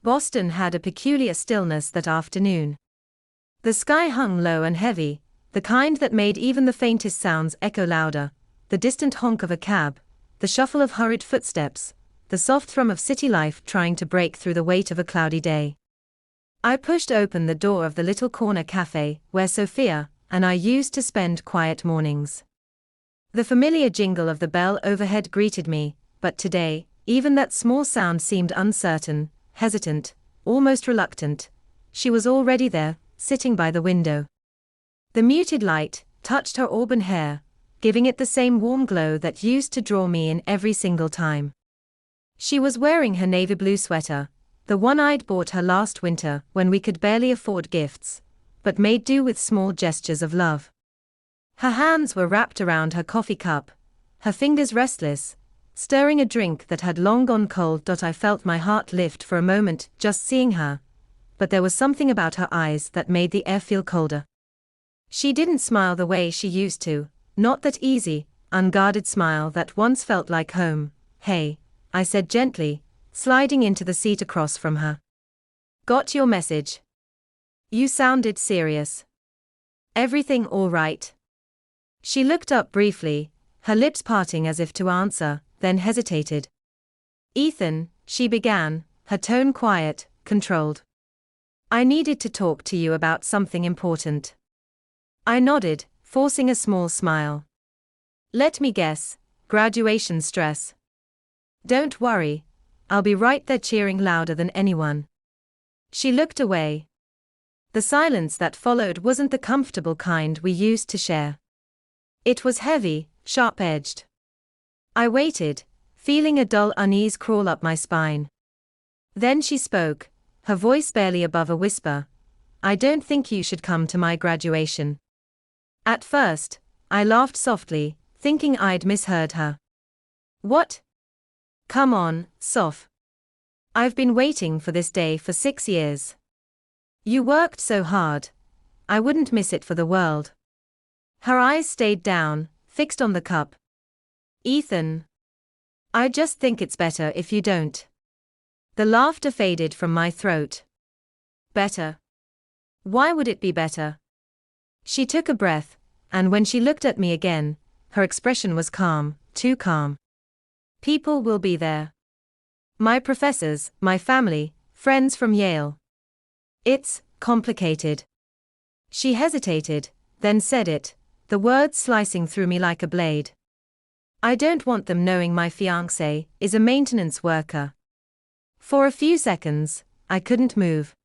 Boston had a peculiar stillness that afternoon. The sky hung low and heavy, the kind that made even the faintest sounds echo louder, the distant honk of a cab, the shuffle of hurried footsteps, the soft thrum of city life trying to break through the weight of a cloudy day. I pushed open the door of the little corner cafe where Sophia and I used to spend quiet mornings. The familiar jingle of the bell overhead greeted me, but today, even that small sound seemed uncertain, hesitant, almost reluctant. She was already there, sitting by the window. The muted light touched her auburn hair, giving it the same warm glow that used to draw me in every single time. She was wearing her navy blue sweater, the one I'd bought her last winter when we could barely afford gifts, but made do with small gestures of love. Her hands were wrapped around her coffee cup, her fingers restless, stirring a drink that had long gone cold. I felt my heart lift for a moment just seeing her, but there was something about her eyes that made the air feel colder. She didn't smile the way she used to, not that easy, unguarded smile that once felt like home. "Hey," I said gently, sliding into the seat across from her. "Got your message. You sounded serious. Everything all right?" She looked up briefly, her lips parting as if to answer, then hesitated. "Ethan," she began, her tone quiet, controlled. "I needed to talk to you about something important." I nodded, forcing a small smile. "Let me guess, graduation stress." "Don't worry, I'll be right there cheering louder than anyone." She looked away. The silence that followed wasn't the comfortable kind we used to share. It was heavy, sharp-edged. I waited, feeling a dull unease crawl up my spine. Then she spoke, her voice barely above a whisper. "I don't think you should come to my graduation." At first, I laughed softly, thinking I'd misheard her. "What? Come on, Soph. I've been waiting for this day for 6 years. You worked so hard. I wouldn't miss it for the world." Her eyes stayed down, fixed on the cup. "Ethan, I just think it's better if you don't." The laughter faded from my throat. "Better? Why would it be better?" She took a breath, and when she looked at me again, her expression was calm, too calm. "People will be there. My professors, my family, friends from Yale. It's complicated." She hesitated, then said it, the words slicing through me like a blade. "I don't want them knowing my fiancé is a maintenance worker." For a few seconds, I couldn't move.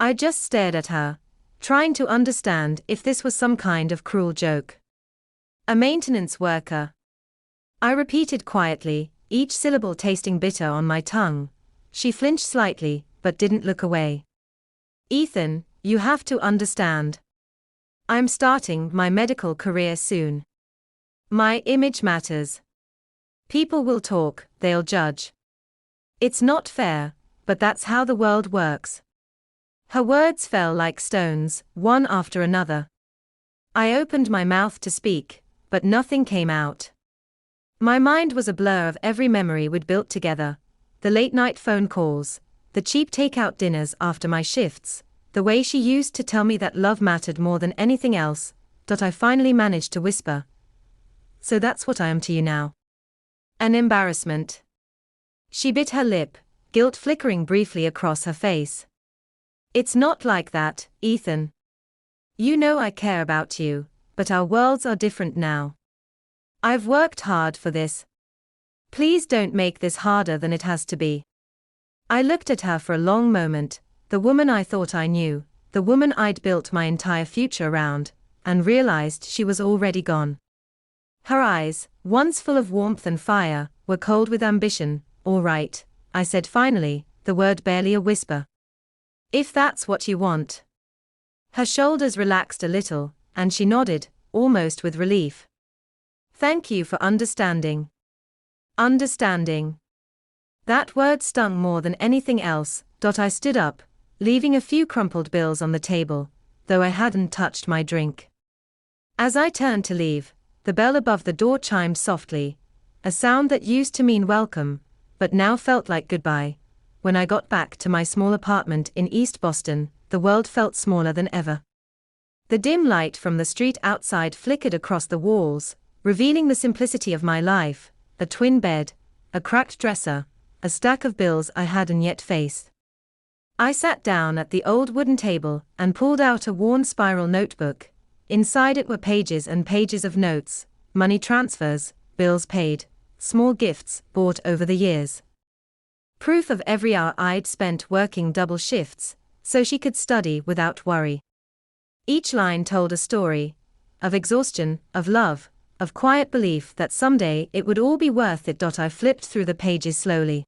I just stared at her, trying to understand if this was some kind of cruel joke. "A maintenance worker," I repeated quietly, each syllable tasting bitter on my tongue. She flinched slightly, but didn't look away. "Ethan, you have to understand. I'm starting my medical career soon. My image matters. People will talk, they'll judge. It's not fair, but that's how the world works." Her words fell like stones, one after another. I opened my mouth to speak, but nothing came out. My mind was a blur of every memory we'd built together, the late-night phone calls, the cheap takeout dinners after my shifts, the way she used to tell me that love mattered more than anything else. I finally managed to whisper, "So that's what I am to you now?" "An embarrassment." She bit her lip, guilt flickering briefly across her face. "It's not like that, Ethan. You know I care about you, but our worlds are different now. I've worked hard for this. Please don't make this harder than it has to be." I looked at her for a long moment, the woman I thought I knew, the woman I'd built my entire future around, and realized she was already gone. Her eyes, once full of warmth and fire, were cold with ambition. "All right," I said finally, the word barely a whisper. "If that's what you want." Her shoulders relaxed a little, and she nodded, almost with relief. "Thank you for understanding." Understanding. That word stung more than anything else. I stood up, leaving a few crumpled bills on the table, though I hadn't touched my drink. As I turned to leave, the bell above the door chimed softly, a sound that used to mean welcome, but now felt like goodbye. when I got back to my small apartment in East Boston, the world felt smaller than ever. The dim light from the street outside flickered across the walls, revealing the simplicity of my life: a twin bed, a cracked dresser, a stack of bills I hadn't yet faced. I sat down at the old wooden table and pulled out a worn spiral notebook. Inside it were pages and pages of notes, money transfers, bills paid, small gifts bought over the years. Proof of every hour I'd spent working double shifts, so she could study without worry. Each line told a story of exhaustion, of love, of quiet belief that someday it would all be worth it. I flipped through the pages slowly.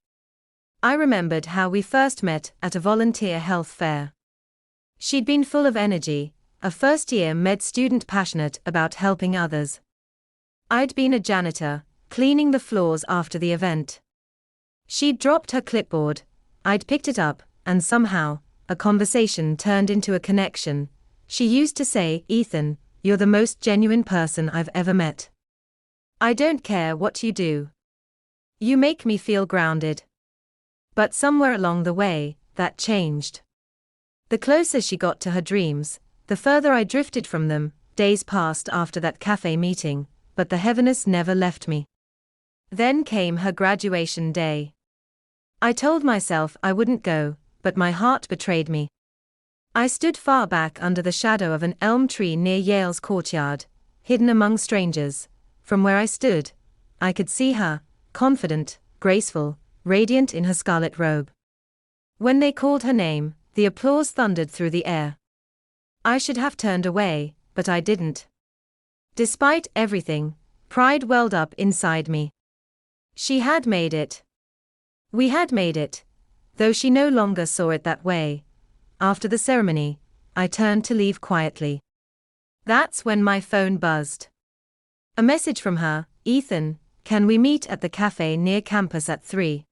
I remembered how we first met at a volunteer health fair. She'd been full of energy, a first-year med student passionate about helping others. I'd been a janitor, cleaning the floors after the event. She'd dropped her clipboard, I'd picked it up, and somehow, a conversation turned into a connection. She used to say, "Ethan, you're the most genuine person I've ever met. I don't care what you do. You make me feel grounded." But somewhere along the way, that changed. The closer she got to her dreams, the further I drifted from them. Days passed after that cafe meeting, but the heaviness never left me. Then came her graduation day. I told myself I wouldn't go, but my heart betrayed me. I stood far back under the shadow of an elm tree near Yale's courtyard, hidden among strangers. From where I stood, I could see her, confident, graceful, radiant in her scarlet robe. When they called her name, the applause thundered through the air. I should have turned away, but I didn't. Despite everything, pride welled up inside me. She had made it. We had made it, though she no longer saw it that way. After the ceremony, I turned to leave quietly. That's when my phone buzzed. A message from her: "Ethan, can we meet at the cafe near campus at 3?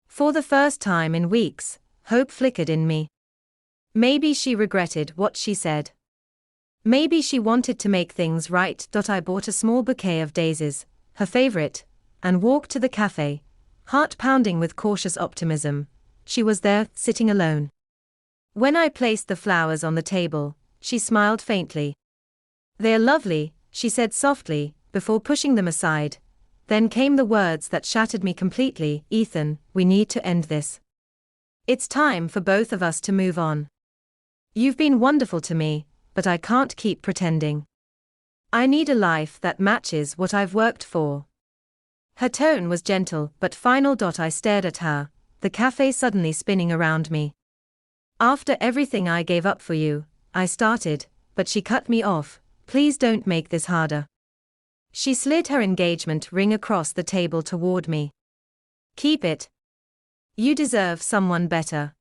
For the first time in weeks, hope flickered in me. Maybe she regretted what she said. Maybe she wanted to make things right. I bought a small bouquet of daisies, her favorite, and walked to the cafe, heart pounding with cautious optimism. She was there, sitting alone. When I placed the flowers on the table, she smiled faintly. "They're lovely," she said softly, before pushing them aside. Then came the words that shattered me completely: "Ethan, we need to end this. It's time for both of us to move on. You've been wonderful to me, but I can't keep pretending. I need a life that matches what I've worked for." Her tone was gentle but final. I stared at her, the cafe suddenly spinning around me. "After everything I gave up for you," I started, but she cut me off. "Please don't make this harder." She slid her engagement ring across the table toward me. "Keep it. You deserve someone better."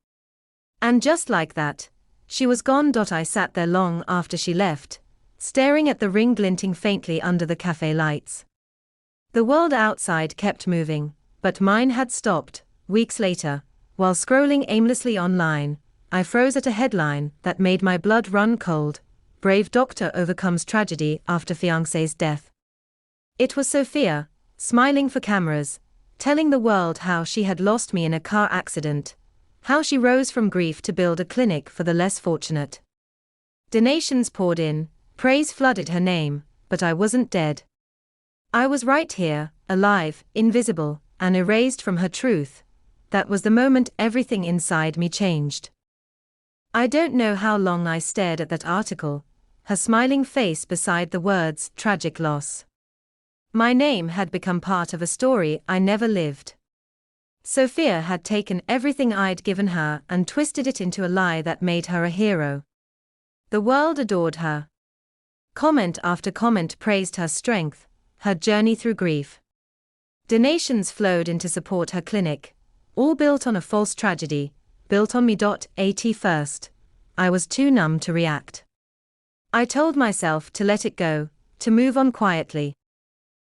And just like that, she was gone. I sat there long after she left, staring at the ring glinting faintly under the cafe lights. The world outside kept moving, but mine had stopped. Weeks later, while scrolling aimlessly online, I froze at a headline that made my blood run cold: "Brave doctor overcomes tragedy after fiancé's death." It was Sophia, smiling for cameras, telling the world how she had lost me in a car accident, how she rose from grief to build a clinic for the less fortunate. Donations poured in, praise flooded her name, but I wasn't dead. I was right here, alive, invisible, and erased from her truth. That was the moment everything inside me changed. I don't know how long I stared at that article, her smiling face beside the words "tragic loss." My name had become part of a story I never lived. Sophia had taken everything I'd given her and twisted it into a lie that made her a hero. The world adored her. Comment after comment praised her strength, her journey through grief. Donations flowed in to support her clinic, all built on a false tragedy, built on me. At first, I was too numb to react. I told myself to let it go, to move on quietly.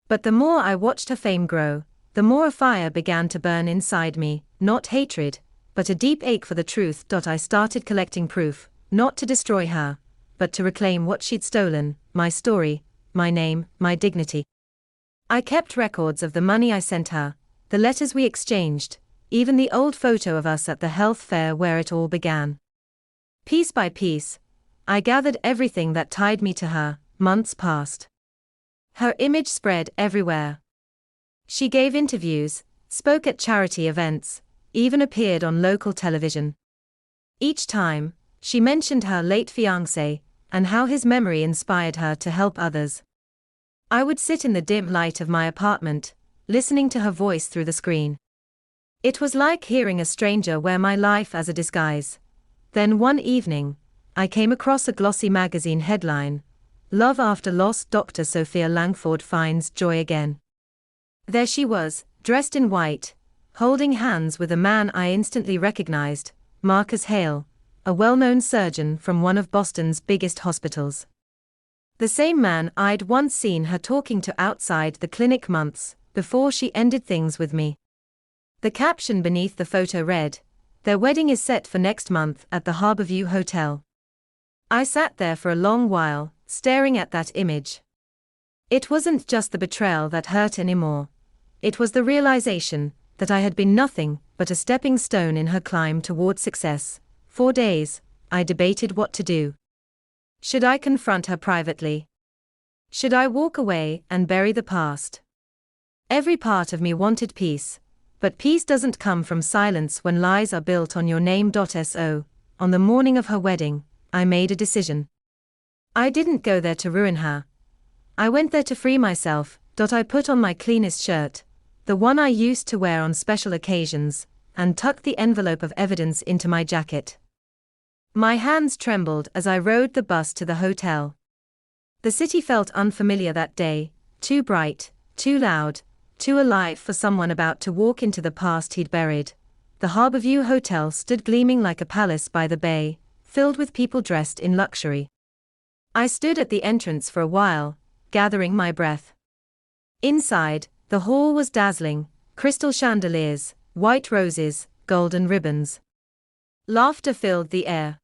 But the more I watched her fame grow, the more a fire began to burn inside me, not hatred, but a deep ache for the truth. I started collecting proof, not to destroy her, but to reclaim what she'd stolen: my story, my name, my dignity. I kept records of the money I sent her, the letters we exchanged, even the old photo of us at the health fair where it all began. Piece by piece, I gathered everything that tied me to her. Months passed. Her image spread everywhere. She gave interviews, spoke at charity events, even appeared on local television. Each time, she mentioned her late fiancé, and how his memory inspired her to help others. I would sit in the dim light of my apartment, listening to her voice through the screen. It was like hearing a stranger wear my life as a disguise. Then one evening, I came across a glossy magazine headline, "Love After Loss, Dr. Sophia Langford Finds Joy Again." There she was, dressed in white, holding hands with a man I instantly recognized, Marcus Hale, a well-known surgeon from one of Boston's biggest hospitals. The same man I'd once seen her talking to outside the clinic months before she ended things with me. The caption beneath the photo read, "Their wedding is set for next month at the Harborview Hotel." I sat there for a long while, staring at that image. It wasn't just the betrayal that hurt anymore. It was the realization that I had been nothing but a stepping stone in her climb toward success. For days, I debated what to do. Should I confront her privately? Should I walk away and bury the past? Every part of me wanted peace, but peace doesn't come from silence when lies are built on your name. So, on the morning of her wedding, I made a decision. I didn't go there to ruin her. I went there to free myself. I put on my cleanest shirt, the one I used to wear on special occasions, and tucked the envelope of evidence into my jacket. My hands trembled as I rode the bus to the hotel. The city felt unfamiliar that day, too bright, too loud, too alive for someone about to walk into the past he'd buried. The Harborview Hotel stood gleaming like a palace by the bay, filled with people dressed in luxury. I stood at the entrance for a while, gathering my breath. Inside, the hall was dazzling, crystal chandeliers, white roses, golden ribbons. Laughter filled the air.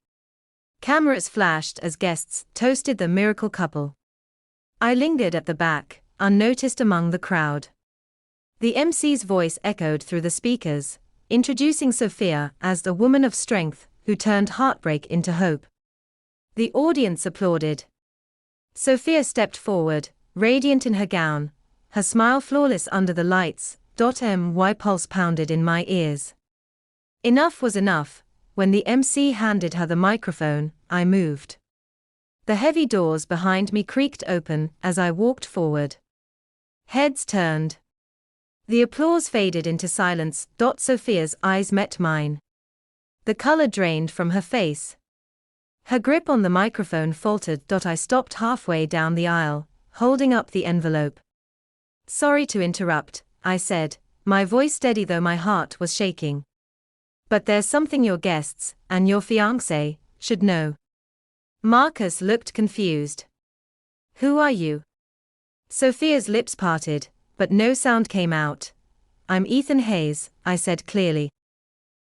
Cameras flashed as guests toasted the miracle couple. I lingered at the back, unnoticed among the crowd. The MC's voice echoed through the speakers, introducing Sophia as the woman of strength who turned heartbreak into hope. The audience applauded. Sophia stepped forward, radiant in her gown, her smile flawless under the lights. My pulse pounded in my ears. Enough was enough. When the MC handed her the microphone, I moved. The heavy doors behind me creaked open as I walked forward. Heads turned. The applause faded into silence. Sophia's eyes met mine. The color drained from her face. Her grip on the microphone faltered. I stopped halfway down the aisle, holding up the envelope. "Sorry to interrupt," I said, my voice steady though my heart was shaking. "But there's something your guests, and your fiancé, should know." Marcus looked confused. "Who are you?" Sophia's lips parted, but no sound came out. "I'm Ethan Hayes," I said clearly.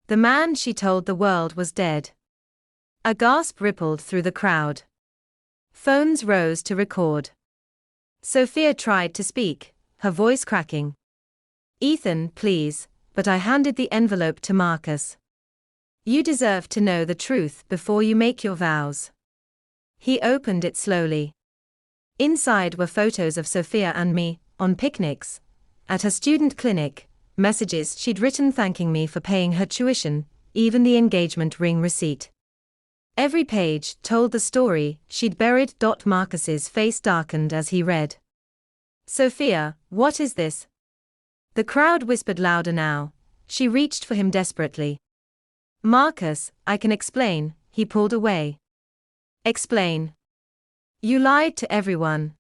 The man she told the world was dead. A gasp rippled through the crowd. Phones rose to record. Sophia tried to speak, her voice cracking. "Ethan, please," but I handed the envelope to Marcus. "You deserve to know the truth before you make your vows." He opened it slowly. Inside were photos of Sophia and me, on picnics, at her student clinic, messages she'd written thanking me for paying her tuition, even the engagement ring receipt. Every page told the story she'd buried. Marcus's face darkened as he read. "Sophia, what is this?" The crowd whispered louder now. She reached for him desperately. "Marcus, I can explain," he pulled away. "Explain." "You lied to everyone.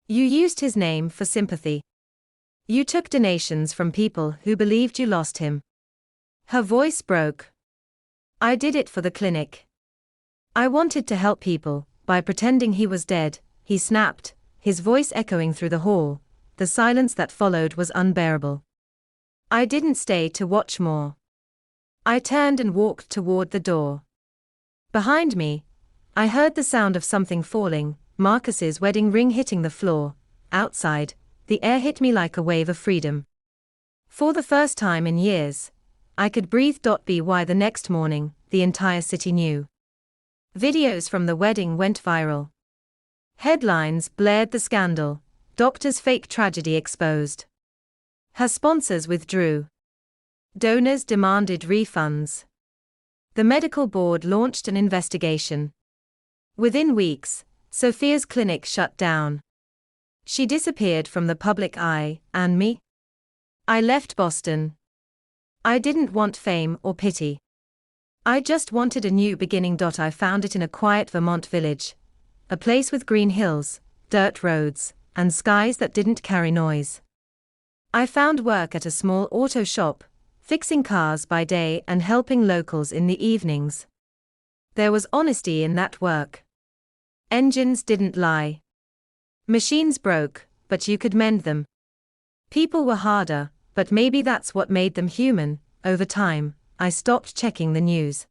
You used his name for sympathy. You took donations from people who believed you lost him." Her voice broke. "I did it for the clinic. I wanted to help people, by pretending he was dead," he snapped, his voice echoing through the hall. The silence that followed was unbearable. I didn't stay to watch more. I turned and walked toward the door. Behind me, I heard the sound of something falling, Marcus's wedding ring hitting the floor. Outside, the air hit me like a wave of freedom. For the first time in years, I could breathe. By the next morning, the entire city knew. Videos from the wedding went viral. Headlines blared the scandal. Doctor's fake tragedy exposed. Her sponsors withdrew. Donors demanded refunds. The medical board launched an investigation. Within weeks, Sophia's clinic shut down. She disappeared from the public eye, and me? I left Boston. I didn't want fame or pity. I just wanted a new beginning. I found it in a quiet Vermont village. A place with green hills, dirt roads, and skies that didn't carry noise. I found work at a small auto shop, fixing cars by day and helping locals in the evenings. There was honesty in that work. Engines didn't lie. Machines broke, but you could mend them. People were harder, but maybe that's what made them human. Over time, I stopped checking the news.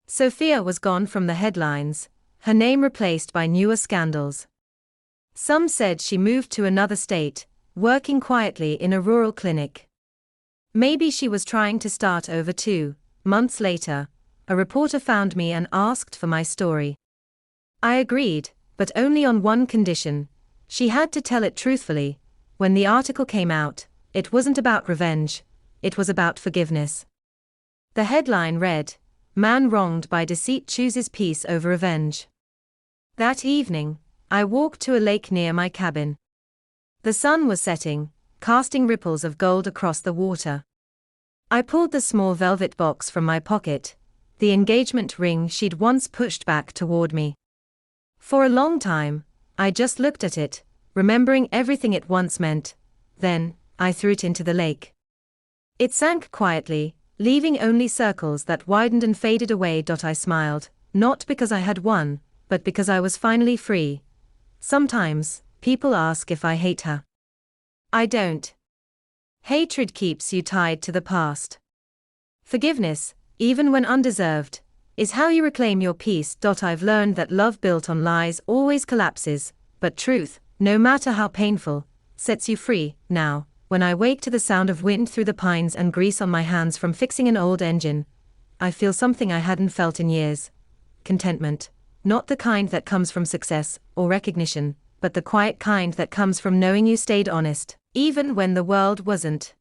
Sophia was gone from the headlines, her name replaced by newer scandals. Some said she moved to another state, working quietly in a rural clinic. Maybe she was trying to start over too. Months later, a reporter found me and asked for my story. I agreed, but only on one condition. She had to tell it truthfully. When the article came out, it wasn't about revenge, it was about forgiveness. The headline read, "Man wronged by deceit chooses peace over revenge." That evening, I walked to a lake near my cabin. The sun was setting, casting ripples of gold across the water. I pulled the small velvet box from my pocket, the engagement ring she'd once pushed back toward me. For a long time, I just looked at it, remembering everything it once meant. Then, I threw it into the lake. It sank quietly, leaving only circles that widened and faded away. I smiled, not because I had won, but because I was finally free. Sometimes, people ask if I hate her. I don't. Hatred keeps you tied to the past. Forgiveness, even when undeserved, is how you reclaim your peace. I've learned that love built on lies always collapses, but truth, no matter how painful, sets you free. Now, when I wake to the sound of wind through the pines and grease on my hands from fixing an old engine, I feel something I hadn't felt in years. Contentment. Not the kind that comes from success or recognition, but the quiet kind that comes from knowing you stayed honest, even when the world wasn't.